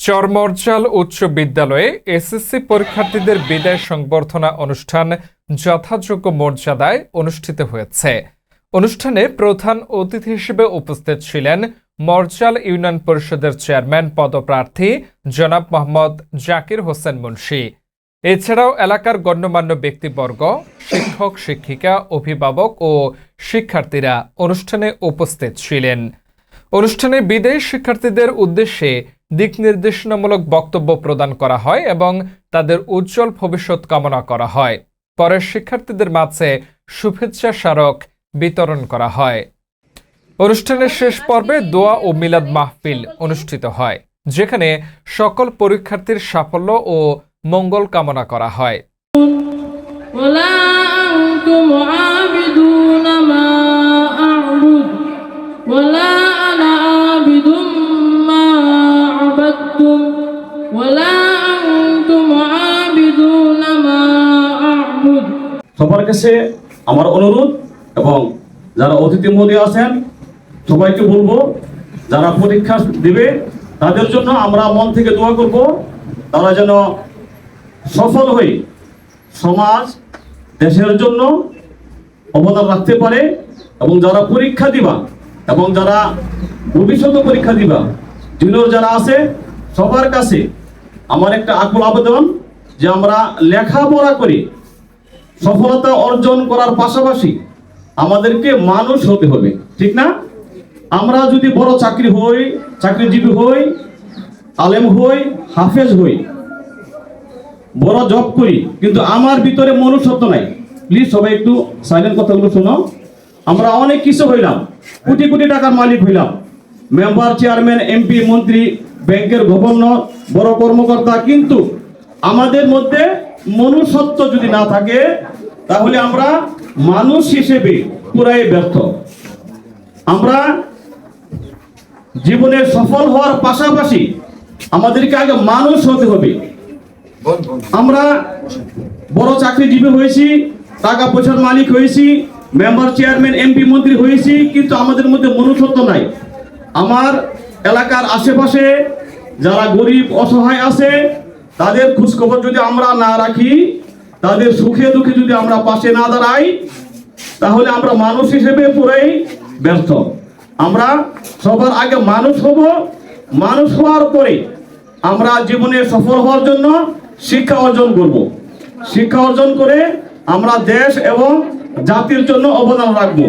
চরমরজাল উচ্চ বিদ্যালয়ে এসএসসি পরীক্ষার্থীদের বিদায় সংবর্ধনা অনুষ্ঠান যথাযোগ্য মর্যাদায় অনুষ্ঠিত হয়েছে। অনুষ্ঠানে প্রধান অতিথি হিসেবে উপস্থিত ছিলেন মরজাল ইউনিয়ন পরিষদের চেয়ারম্যান পদপ্রার্থী জনাব মোহাম্মদ জাকির হোসেন মুন্সি। এছাড়াও এলাকার গণ্যমান্য ব্যক্তিবর্গ, শিক্ষক শিক্ষিকা, অভিভাবক ও শিক্ষার্থীরা অনুষ্ঠানে উপস্থিত ছিলেন। অনুষ্ঠানে বিদায়ী শিক্ষার্থীদের উদ্দেশ্যে দিক নির্দেশনামূলক বক্তব্য প্রদান করা হয় এবং তাদের উজ্জ্বল ভবিষ্যৎ কামনা করা হয়। পরে শিক্ষার্থীদের মাঝে শুভেচ্ছা স্মারক বিতরণ করা হয়। অনুষ্ঠানের শেষ পর্বে দোয়া ও মিলাদ মাহফিল অনুষ্ঠিত হয়, যেখানে সকল পরীক্ষার্থীর সাফল্য ও মঙ্গল কামনা করা হয়। সবার কাছে আমার অনুরোধ এবং যারা অতিথি মহোদয় আছেন সবাইকে বলবো, যারা পরীক্ষা দিবে তাদের জন্য আমরা মন থেকে দোয়া করব, তারা যেন সফল হয়ে সমাজ দেশের জন্য অবদান রাখতে পারে। এবং যারা পরীক্ষা দিবা এবং যারা ভবিষ্যতে পরীক্ষা দিবা জুনিয়র যারা আছে সবার কাছে আমার একটা আকুল আবেদন যে আমরা লেখাপড়া করি সফলতা অর্জন করার পাশাপাশি আমাদেরকে মানুষ হতে হবে, ঠিক না? আমরা যদি বড় চাকরিজীবী হই, আলেম হই, হাফেজ হই, বড় জব করি, কিন্তু আমার ভিতরে মনুষ্যত্ব নাই। প্লিজ সবাই একটু সাইলেন্ট কথাগুলো শোনো। আমরা অনেক কিছু হইলাম, কোটি কোটি টাকার মালিক হইলাম, মেম্বার, চেয়ারম্যান, এমপি, মন্ত্রী, ব্যাংকের গভর্নর, বড় কর্মকর্তা, কিন্তু আমাদের মধ্যে মনুষ্যত্ব যদি না থাকে তাহলে আমরা মানুষ হিসেবে পুরাই ব্যর্থ। আমরা জীবনে সফল হওয়ার পাশাপাশি আমাদেরকে আগে মানুষ হতে হবে। আমরা বড় চাকরিজীবী হয়েছি, টাকা পয়সার মালিক হয়েছি, মেম্বার, চেয়ারম্যান, এমপি, মন্ত্রী হয়েছি, কিন্তু আমাদের মধ্যে মনুষ্যত্ব নাই। আমার এলাকার আশেপাশে যারা গরিব অসহায় আছে তাদের খোঁজখবর যদি আমরা না রাখি, তাদের সুখে দুঃখে যদি আমরা পাশে না দাঁড়াই, তাহলে আমরা মানুষ হিসেবে পুরাই ব্যর্থ। আমরা সবার আগে মানুষ হব, মানুষ হওয়ার পরে আমরা জীবনে সফল হওয়ার জন্য শিক্ষা অর্জন করব। শিক্ষা অর্জন করে আমরা দেশ এবং জাতির জন্য অবদান রাখবো।